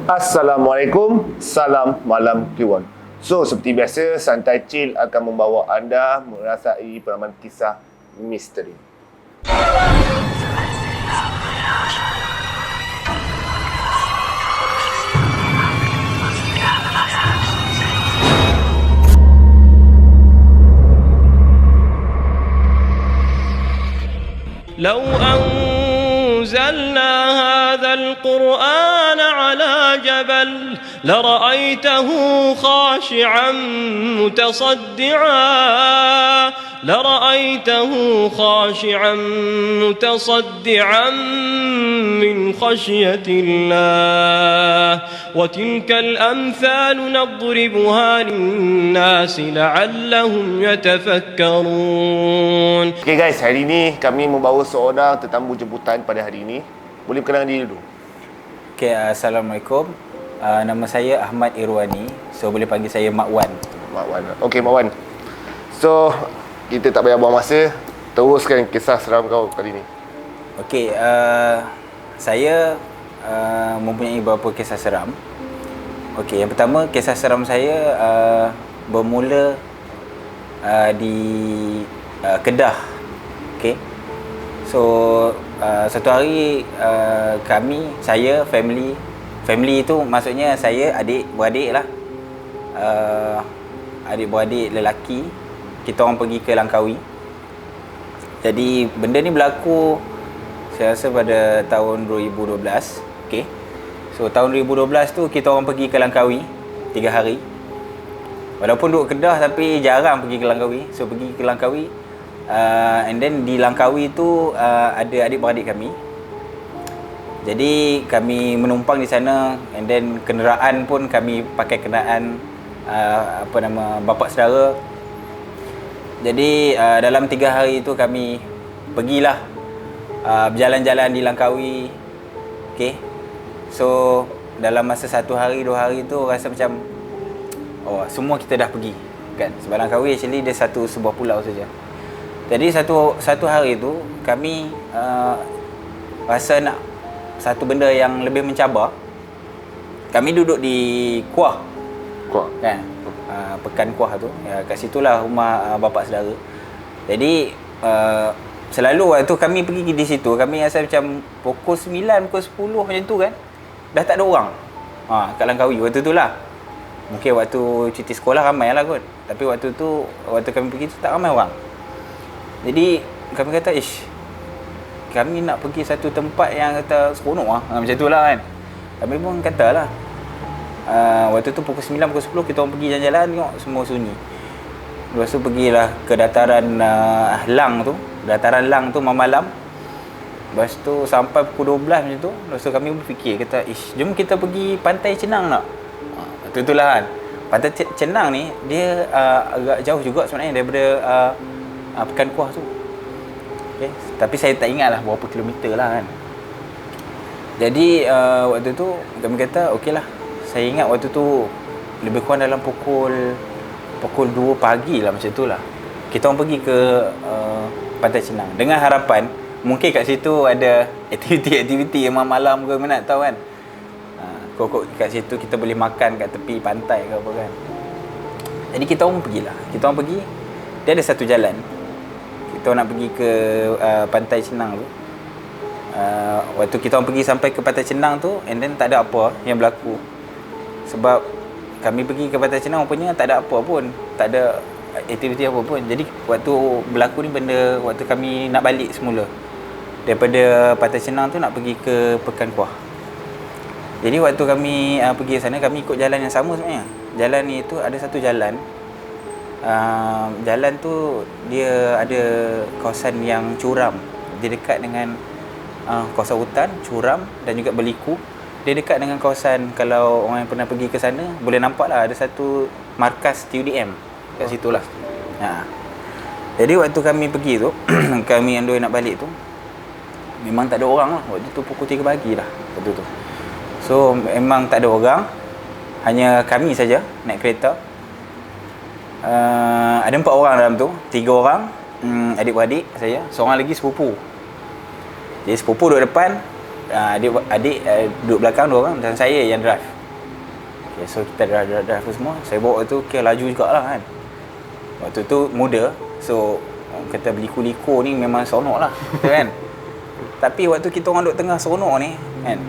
Assalamualaikum, salam malam Kliwon. So, seperti biasa, Santai Chill akan membawa anda merasai pengalaman kisah misteri. لو أنزلنا هذا القرآن على جبل لرأيته خاشعا متصدعا من خشية الله وتلك الأمثال نضربها للناس لعلهم يتفكرون. Okay guys, hari ini kami membawa seorang tetamu jemputan pada hari ini. Boleh perkenalkan diri dulu? Okay, Assalamualaikum. Nama saya Ahmad Irwani. So boleh panggil saya Mak Wan. Mak Wan. Okay Mak Wan. So, kita tak payah buang masa. Teruskan kisah seram kau kali ini. Okay, saya mempunyai beberapa kisah seram. Okay, yang pertama kisah seram saya bermula di Kedah. Okay. So satu hari saya family itu maksudnya saya adik-beradik lah, adik-beradik lelaki, kita orang pergi ke Langkawi. Jadi benda ni berlaku saya rasa pada tahun 2012. Okay. So tahun 2012 tu kita orang pergi ke Langkawi 3 hari. Walaupun duduk Kedah tapi jarang pergi ke Langkawi. So pergi ke Langkawi, and then di Langkawi tu ada adik-beradik kami. Jadi kami menumpang di sana, and then kenderaan pun kami pakai kenderaan bapak saudara. Jadi dalam 3 hari tu kami pergilah berjalan-jalan di Langkawi. Okay. So dalam masa 1 hari 2 hari tu rasa macam semua kita dah pergi kan. Sebab Langkawi actually dia sebuah pulau saja. Jadi satu hari tu kami rasa nak satu benda yang lebih mencabar. Kami duduk di Kuah kan, Pekan Kuah tu ya, kat situlah rumah bapa saudara. Jadi selalu waktu kami pergi di situ, kami rasa macam pukul 9, pukul 10 macam tu kan, dah tak ada orang kat Langkawi waktu tu lah. Mungkin waktu cuti sekolah ramai lah kot, tapi waktu kami pergi tu tak ramai orang. Jadi kami kata, kami nak pergi satu tempat yang kata seronok lah, macam tu lah kan. Kami pun kata lah, waktu tu pukul 9, pukul 10 kita orang pergi jalan-jalan, tengok semua sunyi. Lepas tu pergilah ke dataran Lang tu malam. Lepas tu sampai pukul 12 macam tu. Lepas tu kami berfikir, kata, jom kita pergi Pantai Cenang tak? Waktu tu lah kan. Pantai Cenang ni, dia agak jauh juga sebenarnya daripada Pekan Kuah tu. Okay. Tapi saya tak ingat lah berapa kilometer lah kan. Jadi waktu tu kami kata okey lah. Saya ingat waktu tu lebih kurang dalam pukul 2 pagi lah macam tu lah. Kita orang pergi ke Pantai Cenang dengan harapan mungkin kat situ ada aktiviti malam ke mana tak tahu kan. Kok kat situ kita boleh makan kat tepi pantai ke apa kan. Jadi kita orang pergilah. Kita orang pergi, dia ada satu jalan. Kita nak pergi ke Pantai Cenang tu. Waktu kita orang pergi sampai ke Pantai Cenang tu, and then tak ada apa yang berlaku. Sebab kami pergi ke Pantai Cenang rupanya tak ada apa pun, tak ada aktiviti apa pun. Jadi waktu berlaku ni benda waktu kami nak balik semula daripada Pantai Cenang tu nak pergi ke Pekan Kuah. Jadi waktu kami pergi sana, kami ikut jalan yang sama sebenarnya. Jalan ni tu ada satu jalan. Jalan tu dia ada kawasan yang curam. Dia dekat dengan kawasan hutan, curam dan juga berliku. Dia dekat dengan kawasan, kalau orang yang pernah pergi ke sana boleh nampak lah ada satu markas TUDM kat situ lah. Jadi waktu kami pergi tu, kami yang dua nak balik tu, memang tak ada orang lah. Waktu tu pukul 3 pagi lah waktu tu. So memang tak ada orang, hanya kami saja naik kereta. Ada 4 orang dalam tu, 3 orang adik-beradik saya, seorang lagi sepupu. Jadi sepupu duduk depan, adik duduk belakang 2 orang dan saya yang drive. Okay, so kita drive semua. Saya bawa tu laju jugalah kan. Waktu tu muda, so kata berliku-liku ni memang seronok lah kan. Tapi waktu kita orang duduk tengah seronok ni kan,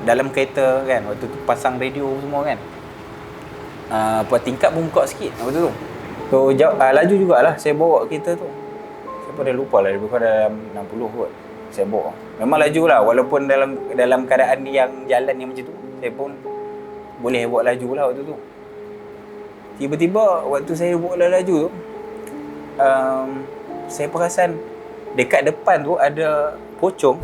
dalam kereta kan, waktu tu pasang radio semua kan, tingkap pun buka sikit waktu tu. So laju jugalah saya bawa kereta tu. Saya pun dah lupa lah, lebih kurang dalam 60 kot saya bawa. Memang laju lah, walaupun dalam keadaan yang jalan yang macam tu, saya pun boleh buat laju lah waktu tu. Tiba-tiba waktu saya buat laju tu, saya perasan dekat depan tu ada pocong.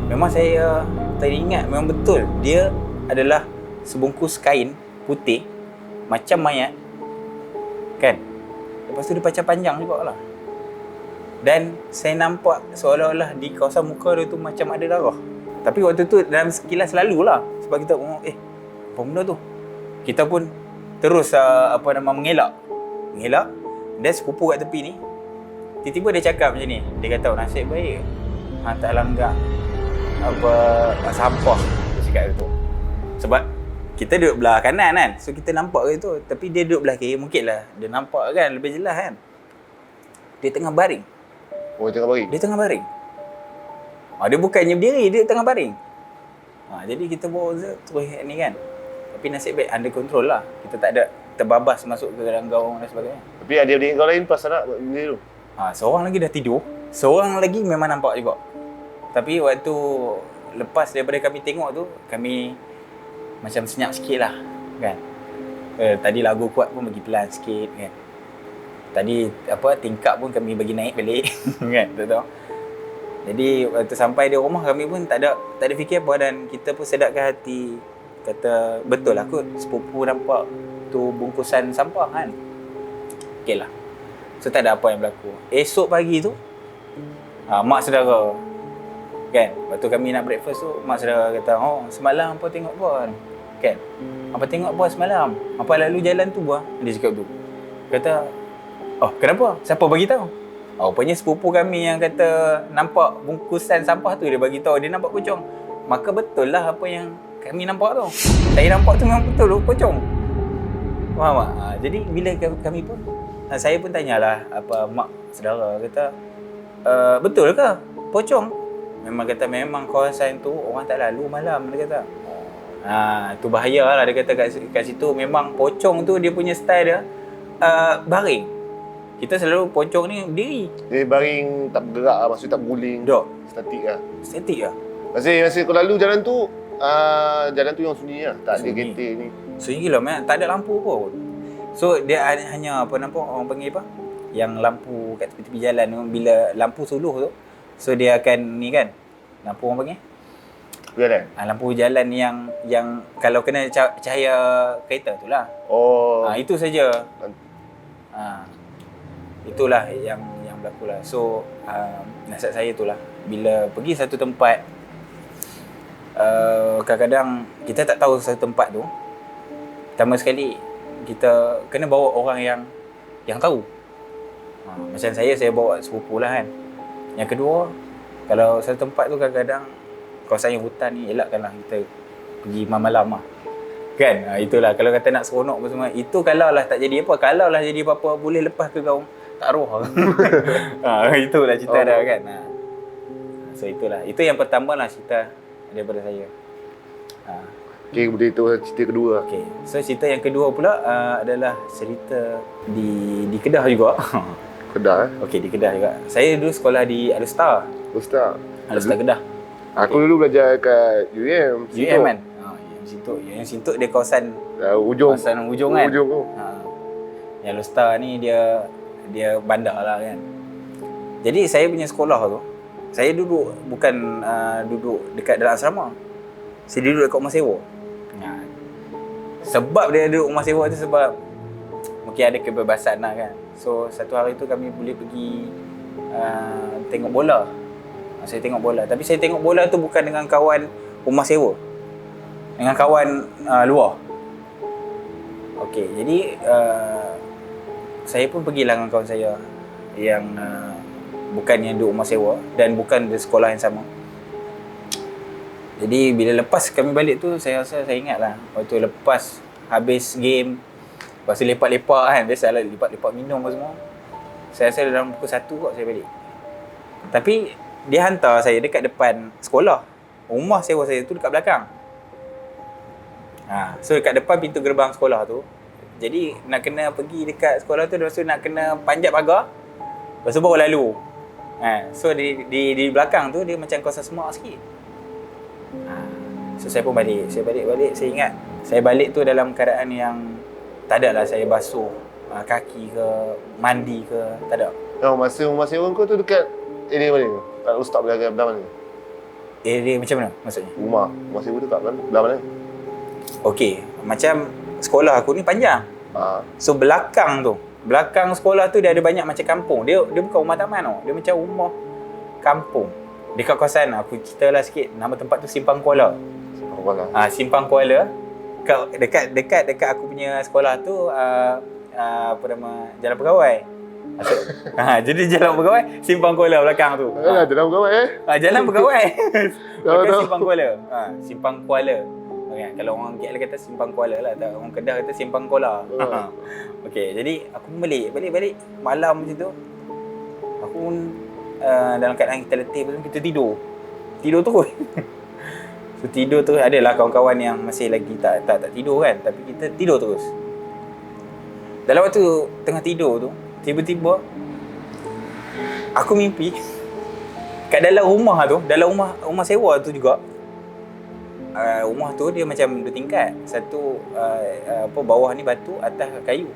Memang saya teringat, memang betul dia adalah sebungkus kain putih macam mayat kan. Lepas tu dia pacang panjang juga lah. Dan saya nampak seolah-olah di kawasan muka dia tu macam ada darah. Tapi waktu tu dalam sekilas lalulah, sebab kita apa benda tu. Kita pun terus mengelak. Dan sepupu kat tepi ni, tiba-tiba dia cakap macam ni. Dia kata nasib baik tak langgar sampah. Dia cakap tu. Sebab kita duduk belah kanan kan, so kita nampak ke tu. Tapi dia duduk belah kiri, mungkinlah dia nampak kan lebih jelas kan. Dia tengah baring. Oh, tengah baring? Dia tengah baring. Dia bukannya berdiri, dia tengah baring. Jadi kita bawa terus ni kan. Tapi nasib baik under control lah. Kita tak ada terbabas masuk ke dalam gaung dan sebagainya. Tapi adik-adik kau lain pasal nak buat benda tu? Seorang lagi dah tidur. Seorang lagi memang nampak juga. Tapi waktu lepas daripada kami tengok tu, kami macam senyap sikit lah kan. Tadi lagu kuat pun bagi pelan sikit kan. Tadi tingkap pun kami bagi naik balik kan, tahu. Jadi waktu sampai di rumah kami pun tak ada fikir apa, dan kita pun sedapkan hati. Kata betul lah kot sepupu nampak tu bungkusan sampah kan. Okey lah. So tak ada apa yang berlaku. Esok pagi tu mak saudara kan, waktu kami nak breakfast tu, mak saudara kata, semalam apa tengok apa kan? Apa tengok apa semalam? Apa lalu jalan tu buah? Dia cakap tu. Kata, kenapa? Siapa bagi tahu? Rupanya sepupu kami yang kata nampak bungkusan sampah tu, dia bagi tahu dia nampak pocong. Maka betul lah apa yang kami nampak tu. Saya nampak tu memang betul tu pocong. Faham tak? Jadi bila kami pun, saya pun tanyalah mak saudara, kata betul ke pocong? Memang kawasan tu orang tak lalu malam, dia kata. Tu bahayalah, dia kata kat situ memang pocong tu dia punya style dia baring. Kita selalu pocong ni berdiri. Dia baring tak bergerak lah, maksudnya tak berguling. Tak. Statik lah. Masa kau lalu jalan tu yang sunyi lah. Tak ada kereta ni. Sunyi gila, tak ada lampu pun. So dia hanya nampak orang panggil apa? Yang lampu kat tepi-tepi jalan tu, bila lampu suluh tu, so dia akan ni kan, lampu orang panggil? Jalan? Lampu jalan yang kalau kena cahaya kereta tu lah. Itu saja. Itulah yang berlaku lah. So nasihat saya tu lah, bila pergi satu tempat, kadang-kadang kita tak tahu satu tempat tu, pertama sekali kita kena bawa orang yang tahu. Macam saya bawa sepupu lah kan. Yang kedua, kalau satu tempat tu kadang-kadang kawasan yang hutan ni, elakkanlah kita pergi malam-malam lah kan. Itulah kalau kata nak seronok apa semua, itu kalau lah tak jadi apa, kalau lah jadi apa-apa boleh lepas ke gaung tak roh. Itulah cerita dah kan. So itulah, itu yang pertama lah cerita daripada saya. Okey, kemudian itu cerita kedua. Okey, so cerita yang kedua pula adalah cerita di Kedah juga. Kedah Okey, di Kedah juga. Saya dulu sekolah di Alustar Kedah. Aku dulu belajar kat UM kan? Yang Sintuk dia kawasan ujung. Kawasan ujung kan? Ujung tu. Yang Alustar ni dia bandar lah kan. Jadi saya punya sekolah tu, saya duduk bukan duduk dekat dalam asrama. Saya duduk dekat rumah sewa. Sebab dia duduk rumah sewa tu sebab mungkin ada kebebasan lah kan. So satu hari tu kami boleh pergi tengok bola. Saya tengok bola. Tapi saya tengok bola tu bukan dengan kawan rumah sewa, dengan kawan luar. Okey, jadi saya pun pergilah dengan kawan saya yang bukan yang duduk rumah sewa dan bukan di sekolah yang sama. Jadi bila lepas kami balik tu, saya rasa saya ingat lah waktu lepas habis game, lepas tu lepak-lepak kan, biasalah lepak-lepak minum apa semua. Saya rasa dalam pukul 1 kot saya balik. Tapi dia hantar saya dekat depan sekolah. Rumah sewa saya tu dekat belakang. So dekat depan pintu gerbang sekolah tu. Jadi nak kena pergi dekat sekolah tu, lepas tu nak kena panjat pagar, lepas tu baru lalu. So di belakang tu dia macam kawasan semak sikit. So saya pun balik. Saya ingat saya balik tu dalam keadaan yang tak ada lah saya basuh kaki ke, mandi ke, tak ada. Masa rumah sewa kau tu dekat area mana? Kat Ustaz belah mana? Area macam mana maksudnya? Rumah sewa tu kat belah mana? Okey, macam sekolah aku ni panjang. So belakang sekolah tu dia ada banyak macam kampung. Dia bukan rumah taman tau. Dia macam rumah kampung. Dekat kawasan, aku ceritalah sikit, nama tempat tu Simpang Kuala. Simpang Kuala. Dekat aku punya sekolah tu apa nama, Jalan Pegawai. Jadi Jalan Pegawai, Simpang Kuala belakang tu. Jalan Pegawai Jalan Pegawai. Belakang Tahu. Simpang Kuala. Simpang Kuala. Okay, kalau orang KL kata Simpang Kuala lah, tak, orang Kedah kata Simpang Kuala. Okey, jadi aku balik malam macam tu. Aku pun dalam keadaan kita letih, lepas tu kita tidur terus. So tidur terus, adalah kawan-kawan yang masih lagi tak tidur kan, tapi kita tidur terus. Dalam waktu tengah tidur tu, tiba-tiba aku mimpi kat dalam rumah tu, dalam rumah sewa tu juga. Rumah tu dia macam 2 tingkat. Satu bawah ni batu, atas kayu.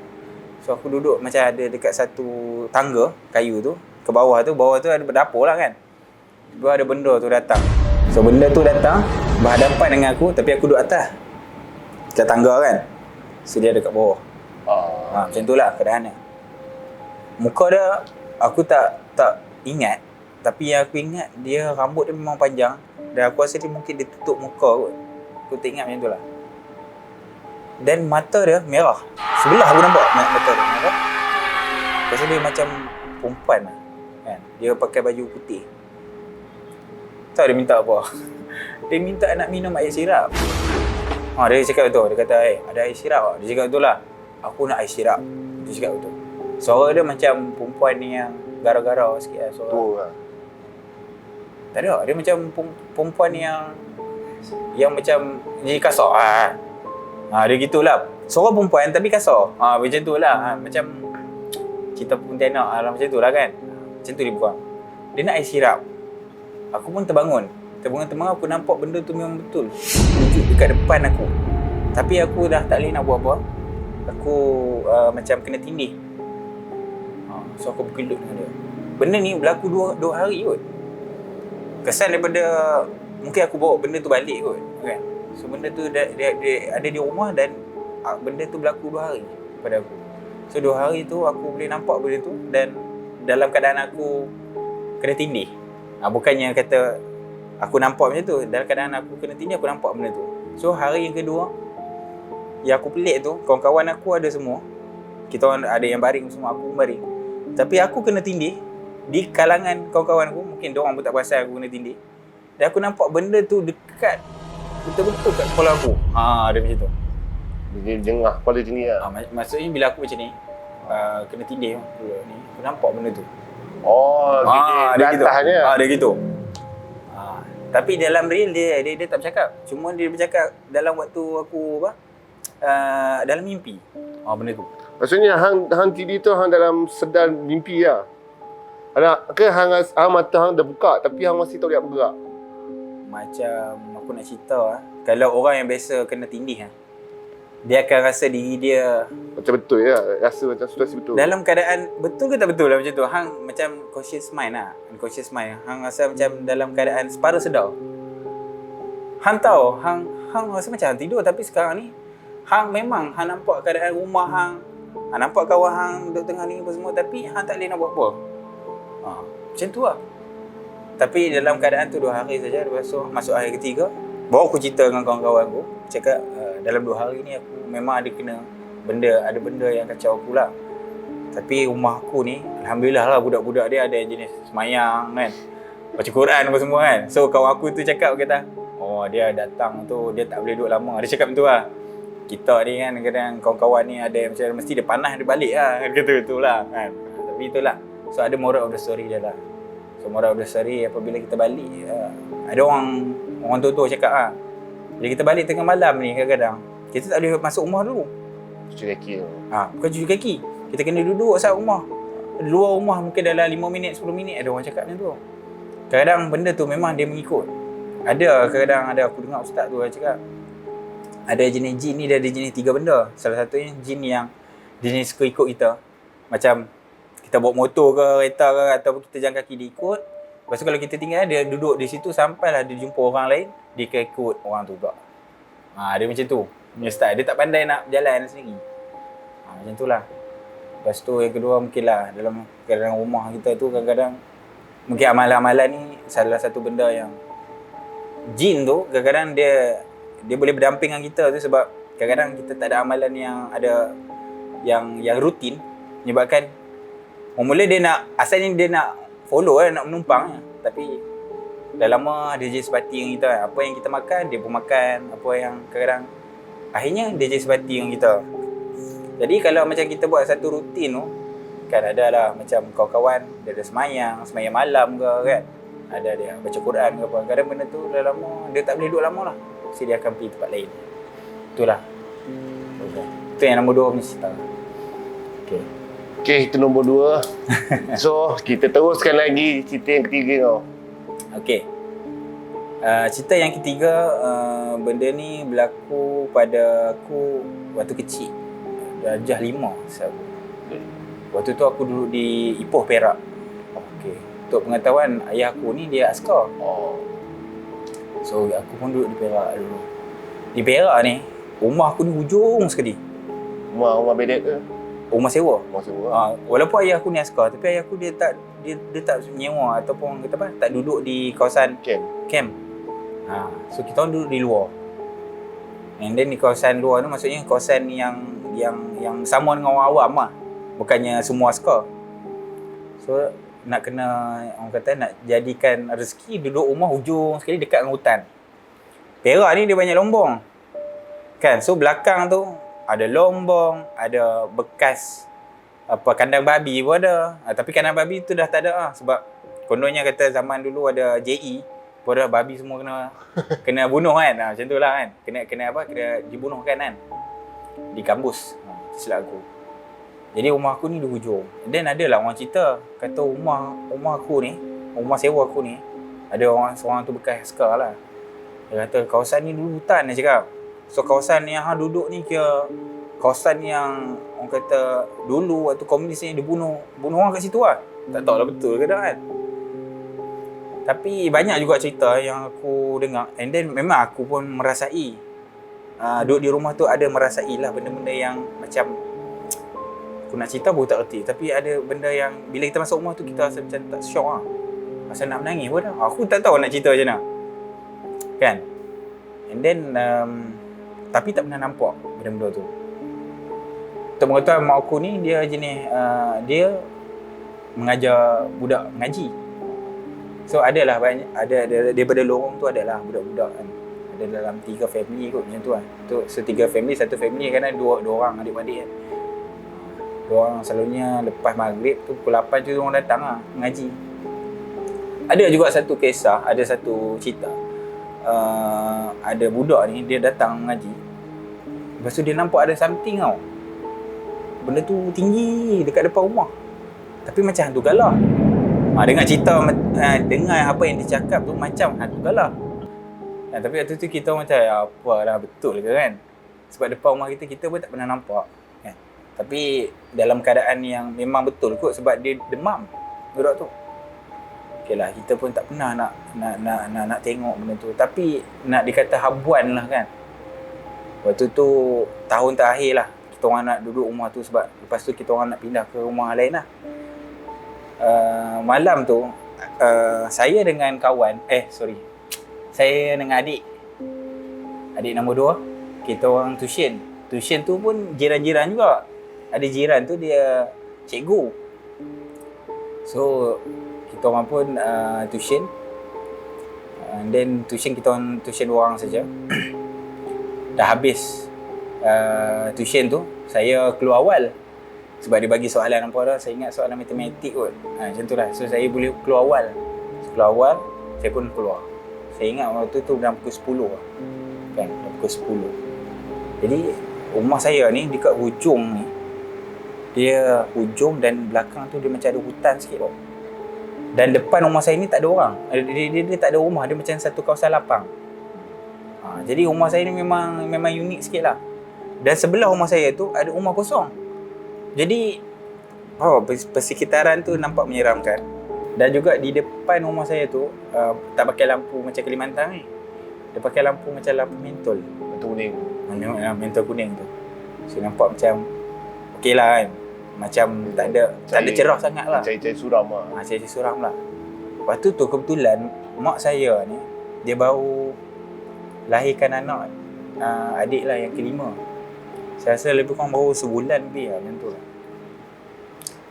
So aku duduk macam ada dekat satu tangga kayu tu. Ke bawah tu ada dapur lah kan. Tiba ada benda tu datang. So benda tu datang berhadapan dengan aku, tapi aku duduk atas dekat tangga kan. So dia ada kat bawah. Macam tu lah keadaannya. Muka dia aku tak ingat, tapi yang aku ingat dia rambut dia memang panjang. Dan aku rasa dia mungkin dia tutup muka kot. Aku tak ingat macam tu lah. Dan mata dia merah. Sebelah aku nampak mata dia merah. Aku rasa dia macam perempuan lah kan? Dia pakai baju putih. Tahu dia minta apa? Dia minta nak minum air sirap. Dia cakap betul. Dia kata, ada air sirap tak? Dia cakap betul lah. Aku nak air sirap. Dia cakap betul. Suara dia macam perempuan ni yang garau-garau sikit lah suara. Betul lah. Tak ada. Dia macam perempuan yang macam jadi kasar. Dia gitulah. Suara perempuan tapi kasar. Macam tu lah. Macam cerita Pontianak lah, macam tu lah kan. Macam tu dia buat. Dia nak air sirap. Aku pun terbangun. Terbangun aku nampak benda tu memang betul. Wujud dekat depan aku. Tapi aku dah tak boleh nak buat apa. Aku macam kena tindih. So aku berkelut dengan dia. Benda ni berlaku 2 hari kot. Kesan daripada mungkin aku bawa benda tu balik kot kan. So benda tu dia ada di rumah dan benda tu berlaku 2 hari pada aku. So 2 hari tu aku boleh nampak benda tu dan dalam keadaan aku kena tindih. Bukannya kata aku nampak macam tu, dalam keadaan aku kena tindih aku nampak benda tu. So hari yang kedua yang aku pelik tu, kawan-kawan aku ada semua. Kita orang ada yang baring semua, aku pun baring. Tapi aku kena tindih di kalangan kawan-kawan aku, mungkin diorang pun tak perasan aku kena tindih. Dan aku nampak benda tu dekat betul-betul kat kepala aku. Ada macam tu. Dia jengah kepala macam ni lah. Maksudnya bila aku macam ni kena tindih ni, aku nampak benda tu. Dia atasnya. Dia gitu. Tapi dalam real dia tak bercakap. Cuma dia bercakap dalam waktu aku dalam mimpi. Benda tu. Maksudnya hang tidur tu hang dalam sedang mimpi lah. Hang mata hang dah buka tapi hang masih tak boleh bergerak. Macam aku nak cerita kalau orang yang biasa kena tindih dia akan rasa diri dia Macam betul ya, rasa macam situasi betul. dalam keadaan betul ke tak betul lah macam tu. Hang macam conscious mind unconscious mind. Hang rasa macam dalam keadaan separuh sedar. Hang tahu, hang rasa macam hang tidur tapi sekarang ni hang memang hang nampak keadaan rumah hang nampak kawan hang duduk tengah ni apa semua, tapi hang tak boleh nak buat apa. Macam tu lah. Tapi dalam keadaan tu 2 hari saja. Lepas tu masuk hari ketiga, baru aku cerita dengan kawan-kawan aku. Cakap dalam 2 hari ni aku memang ada benda yang kacau aku lah. Tapi rumah aku ni, alhamdulillah lah budak-budak dia ada yang jenis semayang kan, baca Quran apa semua kan. So kawan aku tu cakap, kata, oh dia datang tu dia tak boleh duduk lama. Dia cakap macam tu lah. Kita ni kan kadang kawan-kawan ni ada macam mesti dia panas dia balik lah. Kata itulah kan. Tapi itulah. So ada moral of the story dia lah. So moral of the story apabila kita balik, ada orang tua-tua cakap lah, bila kita balik tengah malam ni kadang-kadang kita tak boleh masuk rumah dulu. Cuci kaki tu. Bukan cuci kaki. Kita kena duduk outside rumah. Luar rumah mungkin dalam 5 minit, 10 minit ada orang cakap macam tu. Kadang benda tu memang dia mengikut. Ada kadang ada aku dengar ustaz tu cakap, ada jenis jin ni dia ada jenis 3 benda. Salah satunya jin yang jenis suka ikut kita. Macam kita bawa motor ke, kereta ke ataupun kita jalan kaki dia ikut. Lepas tu kalau kita tinggal dia duduk di situ sampailah dia jumpa orang lain, dia akan ikut orang tu juga. Dia macam tu. Punya style. Dia tak pandai nak jalan sendiri. Macam tu lah. Lepas tu yang kedua mungkinlah dalam kadang rumah kita tu kadang-kadang mungkin amalan-amalan ni salah satu benda yang jin tu kadang-kadang dia boleh berdamping dengan kita tu sebab kadang-kadang kita tak ada amalan yang ada yang rutin menyebabkan mula dia nak asalnya dia nak follow nak menumpang tapi dah lama dia jadi sebati dengan kita. Apa yang kita makan dia pun makan, apa yang kadang-kadang akhirnya dia jadi sebati dengan kita. Jadi kalau macam kita buat satu rutin tu kan ada lah macam kawan-kawan dia ada semayang malam ke kan, ada dia baca Quran ke apa, kadang benda tu dah lama dia tak boleh duduk lama lah, mesti dia akan pergi tempat lain. Itulah. Itu yang nombor 2 punya cerita. Okay, itu nombor 2. So kita teruskan lagi cerita yang ketiga kau. Okay. Cerita yang ketiga, benda ni berlaku pada aku waktu kecil. Darjah 5 saya. Waktu tu aku duduk di Ipoh, Perak. Okey. Untuk pengetahuan, ayah aku ni dia askar. So aku pun duduk di Perak dulu. Di Perak ni, rumah aku ni hujung sekali. Rumah bedek ke? Rumah sewa. Rumah sewa. Walaupun ayah aku ni askar, tapi ayah aku dia tak nyewa ataupun kata apa, tak duduk di kawasan camp. So kita orang duduk di luar. And then di kawasan luar tu maksudnya kawasan yang sama dengan orang awam lah. Bukannya semua askar. So nak kena, orang kata nak jadikan rezeki duduk rumah hujung sekali dekat dengan hutan. Perak ni dia banyak lombong. Kan? So belakang tu ada lombong, ada bekas kandang babi pun ada. Tapi kandang babi tu dah tak ada lah. Sebab kononnya kata zaman dulu ada JE, pun dah babi semua kena bunuh kan. Macam tu lah kan. Kena dibunuh kan. Di kampus. Silap aku. Jadi rumah aku ni di hujung. Dan ada lah orang cerita, kata rumah aku ni, rumah sewa aku ni, ada seorang tu bekas askar lah. Dia kata kawasan ni dulu hutan dia cakap. So kawasan yang duduk ni kira kawasan yang orang kata dulu waktu komunis ni dia bunuh orang kat situ lah. Tak tahu lah betul ke tak kan. Tapi banyak juga cerita yang aku dengar. And then memang aku pun merasai. Duduk di rumah tu ada merasai lah benda-benda yang macam aku nak cerita pun tak erti. Tapi ada benda yang bila kita masuk rumah tu kita rasa macam tak syok lah. Rasa nak menangis pun dah. Aku tak tahu nak cerita macam mana. Kan? And then tapi tak pernah nampak benda-benda tu. Untuk mengetahui mak aku ni dia jenis dia mengajar budak mengaji. So adalah banyak ada daripada lorong tu adalah budak-budak kan. Ada dalam 3 family kot macam tu kan. Tu 3 family, satu family kan ada 2 orang adik-beradik kan. 2 orang selalunya lepas maghrib tu pukul 8 tu orang datang lah mengaji. Ada juga satu kisah, ada satu cerita. Ada budak ni dia datang mengaji. Lepas tu dia nampak ada something tau. Benda tu tinggi dekat depan rumah. Tapi macam hantu galah. Dengar cerita, dengar apa yang dia cakap tu macam hantu galah. Tapi waktu tu kita macam apalah betul ke kan. Sebab depan rumah kita pun tak pernah nampak kan. Tapi dalam keadaan yang memang betul kot sebab dia demam budak tu. Okeylah, kita pun tak pernah nak tengok benda tu. Tapi nak dikata habuan lah kan. Waktu tu tahun terakhir lah kita orang nak duduk rumah tu sebab lepas tu kita orang nak pindah ke rumah lain lah. Malam tu saya dengan kawan, saya dengan adik nombor 2, kita orang tuition tu pun jiran-jiran juga. Ada jiran tu dia cikgu. So kita orang pun tuition. And then tuition kita orang tuition 2 orang saja. Dah habis tuition tu, saya keluar awal. Sebab dia bagi soalan apa dah, saya ingat soalan matematik kot. Macam tu lah. So saya boleh keluar awal. Keluar awal, saya pun keluar. Saya ingat waktu tu dalam pukul 10 lah. Kan, dalam pukul 10. Jadi rumah saya ni dekat hujung ni, dia hujung dan belakang tu dia macam ada hutan sikit tau. Dan depan rumah saya ni tak ada orang. Dia tak ada rumah, dia macam satu kawasan lapang. Jadi rumah saya ni memang unik sikit lah. Dan sebelah rumah saya tu ada rumah kosong. Jadi persekitaran tu nampak menyeramkan. Dan juga di depan rumah saya tu tak pakai lampu macam Kalimantan ni. Dia pakai lampu macam lampu mentol. Mentol kuning. Mentol kuning tu. So nampak macam okey lah kan. Macam tak ada cerah sangat lah. Cari-cari suram lah. Cari-cari suram lah. Lepas tu kebetulan mak saya ni, dia baru lahirkan anak adik lah yang kelima. Saya rasa lebih kurang baru sebulan lebih lah macam tu lah.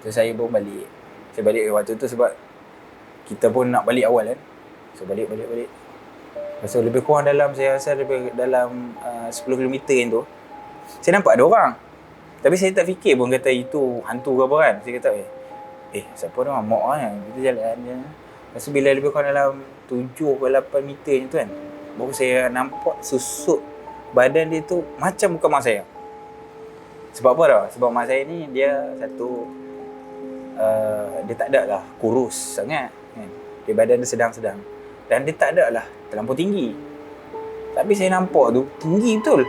So saya baru balik. Saya balik waktu tu sebab kita pun nak balik awal kan. So balik. So lebih kurang dalam, saya rasa lebih dalam 10 km tu, saya nampak ada orang. Tapi saya tak fikir pun kata itu hantu ke apa kan. Saya kata siapa dah mak kan. Kita jalan je. Lepas tu bila lebih kurang dalam 7 ke 8 meter macam tu kan, baru saya nampak susuk badan dia tu macam bukan mak saya. Sebab apa tau? Sebab mak saya ni dia satu dia tak ada lah kurus sangat kan. Dia badan dia sedang-sedang. Dan dia tak ada lah terlampau tinggi. Tapi saya nampak tu tinggi betul.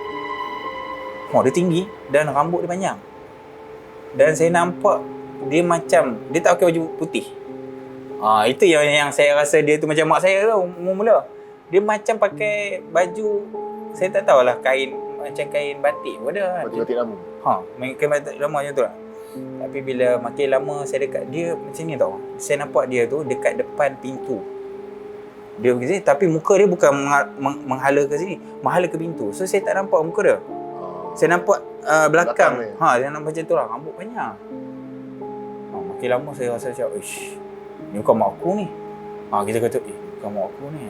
Dia tinggi dan rambut dia panjang. Dan saya nampak dia macam, dia tak pakai baju putih. Itu yang saya rasa dia tu macam mak saya tu mula-mula. Dia macam pakai baju, saya tak tahulah kain, macam kain batik pun ada. Baju batik lama. Kain batik lama macam tu lah. Tapi bila makin lama saya dekat dia macam ni tau. Saya nampak dia tu dekat depan pintu. Dia pergi sini tapi muka dia bukan menghala ke sini, menghala ke pintu. So saya tak nampak muka dia. Saya nampak belakang. Dia nampak macam tu lah, rambut panjang. Makin lama saya rasa macam, ni bukan mak aku ni. Kita kata, bukan mak aku ni.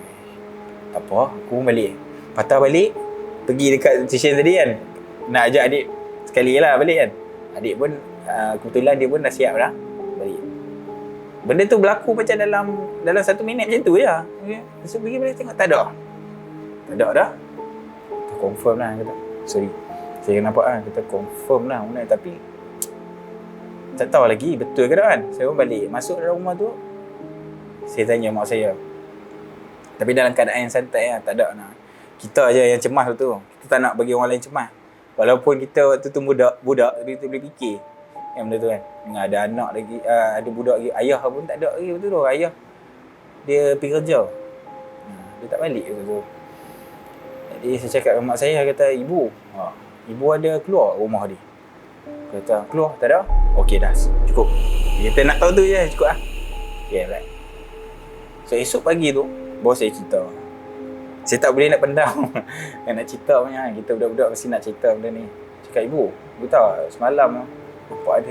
Tak apa, aku pun balik. Patah balik, pergi dekat station tadi kan. Nak ajak adik sekali lah balik kan. Adik pun, kebetulan dia pun dah siap dah balik. Benda tu berlaku macam dalam 1 minit macam tu je. So pergi balik tengok, tak ada. Tak ada dah. Kita confirm lah kata. Sorry. Saya nampak kan, kita confirm lah benda. Tapi tak tahu lagi betul ke tak kan. Saya pun balik, masuk dalam rumah tu, saya tanya mak saya. Tapi dalam keadaan yang santai lah, tak ada nak. Kita je yang cemas tu. Kita tak nak bagi orang lain cemas. Walaupun kita waktu tu budak, tapi kita boleh fikir yang benda tu kan. Ada anak lagi, ada budak lagi. Ayah pun tak ada lagi betul tu. Ayah dia pergi kerja. Dia tak balik betul tu. Jadi saya cakap dengan mak saya, kata ibu ada keluar rumah dia. Kata keluar, tak ada. Okey dah, cukup. Dia kata nak tahu tu je, cukup lah. Okay, right. So esok pagi tu, baru saya cerita. Saya tak boleh nak pendam. Nak cerita punya, kita budak-budak mesti nak cerita benda ni. Cakap ibu tahu semalam nampak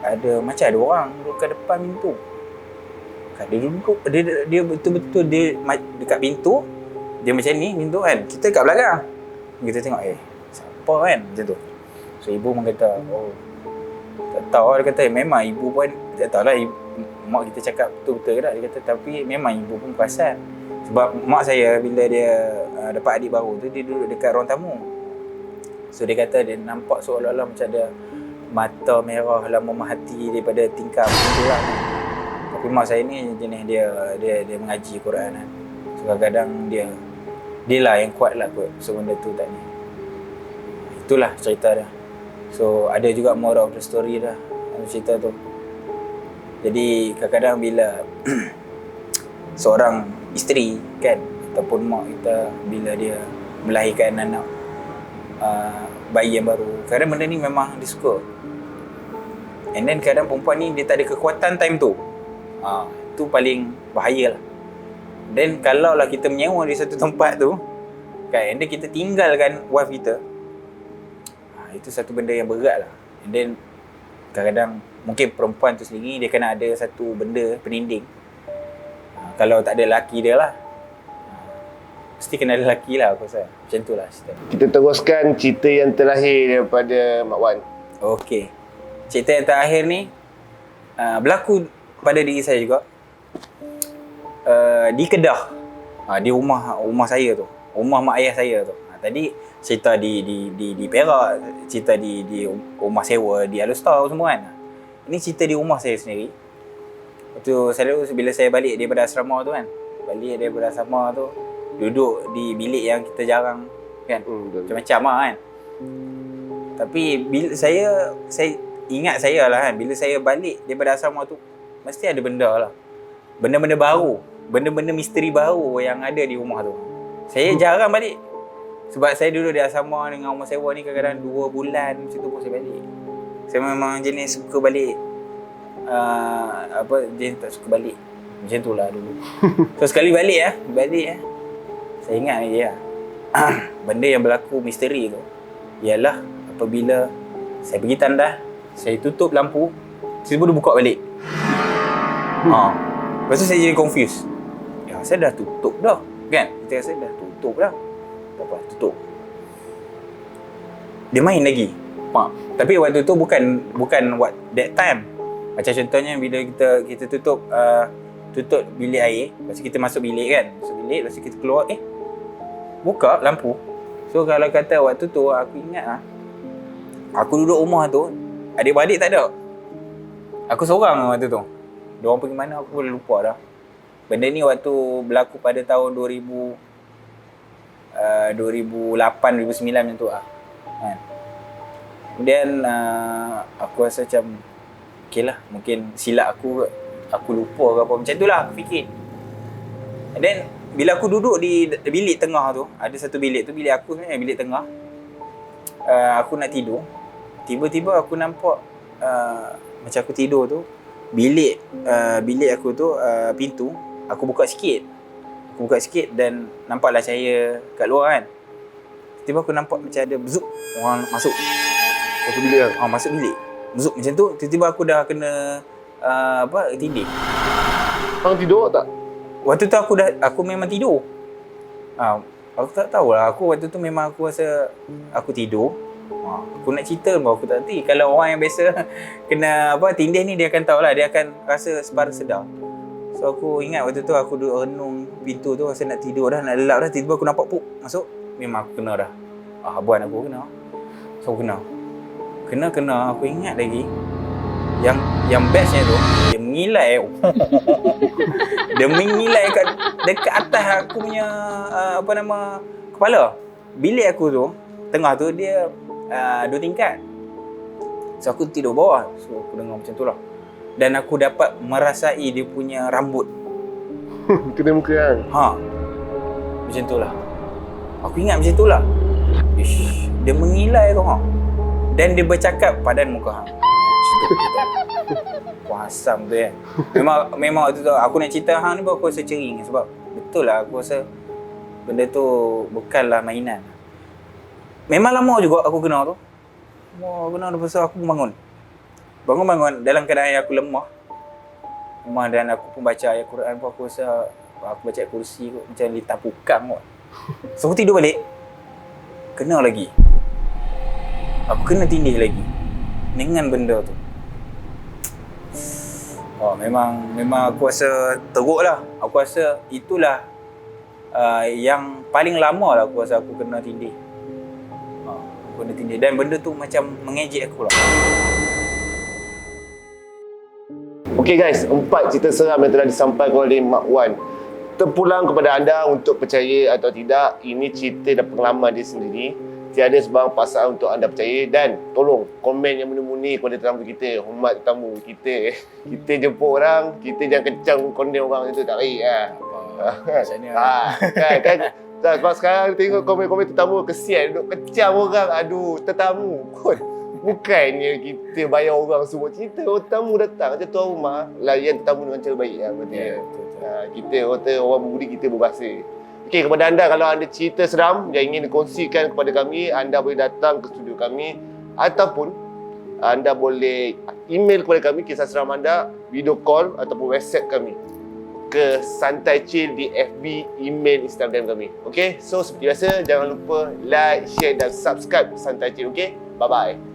ada macam ada orang duduk kat depan pintu. Dia duduk, dia betul-betul dia dekat pintu. Dia macam ni pintu kan. Kita kat belakang. Kita tengok siapa kan macam tu. So ibu pun kata, tak tahu. Dia kata memang ibu pun tak tahulah mak kita cakap betul-betul ke tak. Dia kata tapi memang ibu pun perasan. Sebab mak saya bila dia dapat adik baru tu, dia duduk dekat ruang tamu. So dia kata dia nampak seolah-olah macam ada mata merah dalam memahati daripada tingkap tu lah. Tapi mak saya ni jenis dia mengaji Quran kan. So kadang-kadang dia lah yang kuat lah kot. So benda tu tak ni. Itulah cerita dia. So ada juga moral of the story dah cerita tu. Jadi kadang-kadang bila seorang isteri kan, ataupun mak kita bila dia melahirkan anak bayi yang baru, kadang benda ni memang dia suka. And then kadang perempuan ni dia tak ada kekuatan time tu. Itu paling bahaya lah. Then kalau lah kita menyewa di satu tempat tu kan, and then kita tinggalkan wife kita, itu satu benda yang berat lah. And then kadang-kadang mungkin perempuan tu sendiri dia kena ada satu benda peninding. Kalau tak ada lelaki dia lah, mesti kena ada lelaki lah aku rasa. Macam tu lah cerita. Kita teruskan cerita yang terakhir daripada Mak Wan. Okey. Cerita yang terakhir ni berlaku pada diri saya juga. Di Kedah. Di rumah saya tu. Rumah mak ayah saya tu. Tadi cerita di Perak, cerita di rumah sewa di Alustar semua kan. Ini cerita di rumah saya sendiri. Waktu selalu bila saya balik daripada asrama tu kan. Balik daripada asrama tu duduk di bilik yang kita jarang kan. Macam-macam lah kan. Tapi bila saya ingat saya lah kan, bila saya balik daripada asrama tu mesti ada benda lah. Benda-benda baru, benda-benda misteri baru yang ada di rumah tu. Saya jarang balik. Sebab saya duduk di asrama dengan rumah sewa ni kadang-kadang 2 bulan macam tu pun saya balik. Saya memang jenis suka balik. Jenis tak suka balik. Macam tu lah dulu. So sekali balik saya ingat lagi lah. Benda yang berlaku misteri tu ialah apabila saya pergi tandas, saya tutup lampu, tiba-tiba dia buka balik. Lepas tu saya jadi confused. Ya, saya dah tutup dah. Kan? Kita rasa dah tutup dah. Tak apa, tutup. Dia main lagi. Tapi waktu tu bukan what that time. Macam contohnya bila kita tutup bilik air, lepas tu kita masuk bilik kan. Masuk bilik, lepas tu kita keluar, buka lampu. So kalau kata waktu tu aku ingat aku duduk rumah tu, adik-beradik tak ada. Aku seorang waktu tu. Diorang pergi mana aku boleh lupa dah. Benda ni waktu berlaku pada tahun 2008, 2009 macam tu lah. Kan? Kemudian aku rasa macam okey lah, mungkin silap aku lupa ke apa. Macam tu lah aku fikir. And then bila aku duduk di bilik tengah tu, ada satu bilik tu, bilik aku sebenarnya bilik tengah. Aku nak tidur. Tiba-tiba aku nampak macam aku tidur tu, bilik aku tu pintu aku buka sikit. Aku buka sikit dan nampaklah cahaya kat luar kan. Tiba-tiba aku nampak macam ada bzuk orang masuk. Masuk bilik kan? Masuk bilik. Bzuk macam tu, tiba-tiba aku dah kena tindih. Hang tidur tak? Waktu tu aku memang tidur. Aku tak tahulah. Aku waktu tu memang aku rasa aku tidur. Aku nak cerita pun aku tak reti. Kalau orang yang biasa kena tindih ni dia akan tahulah, dia akan rasa separa sedar. So aku ingat waktu tu aku duduk renung pintu tu, rasa nak tidur dah, nak lelap dah, tiba-tiba aku nampak puk masuk. Memang aku kena dah. Abuan aku kena. So aku kena aku ingat lagi. Yang bestnya tu dia mengilai. Dia mengilai dekat atas aku punya kepala. Bilik aku tu tengah tu dia 2 tingkat. So aku tidur bawah. So aku dengar macam tu lah. Dan aku dapat merasai dia punya rambut. Kena muka kan? Macam tu lah. Aku ingat macam tu lah. Dia mengilai tu Dan dia bercakap padan muka hang. Asam tu kan. Memang waktu tu aku nak cerita hang ni baru aku rasa cering. Sebab betul lah aku rasa benda tu bukanlah mainan. Memang lama juga aku kena tu. Lepas tu aku bangun dalam keadaan yang aku lemah dan aku pun baca ayat Quran pun aku rasa aku baca ayat kursi kot, macam litah pukang kot. So aku tidur balik, kena lagi. Aku kena tindih lagi dengan benda tu. Memang aku rasa teruk lah. Aku rasa itulah yang paling lama lah aku rasa aku kena tindih. Dan benda tu macam mengejek aku lah. Okey guys, 4 cerita seram yang telah disampaikan oleh Mak Wan. Terpulang kepada anda untuk percaya atau tidak, ini cerita dan pengalaman dia sendiri. Tiada sebarang paksaan untuk anda percaya, dan tolong komen yang murni kepada tetamu kita. Hormat tetamu kita. Kita jemput orang, kita jangan kencang konden orang itu, tak baik lah. Kan? Sebab sekarang tengok komen-komen tetamu kesian duduk kecam orang. Aduh, tetamu pun bukannya kita bayar orang semua. Cerita tetamu datang macam tuan rumah, layan tetamu dengan cara baik lah berarti. Kita orang berbudi, kita berbahasa. Okey, kepada anda kalau anda cerita seram yang ingin dikongsikan kepada kami, anda boleh datang ke studio kami ataupun anda boleh email kepada kami, kisah seram anda, video call ataupun WhatsApp kami ke Santai Chill di FB, email, Instagram kami. Okay, so seperti biasa, jangan lupa like, share dan subscribe Santai Chill. Okay, bye-bye.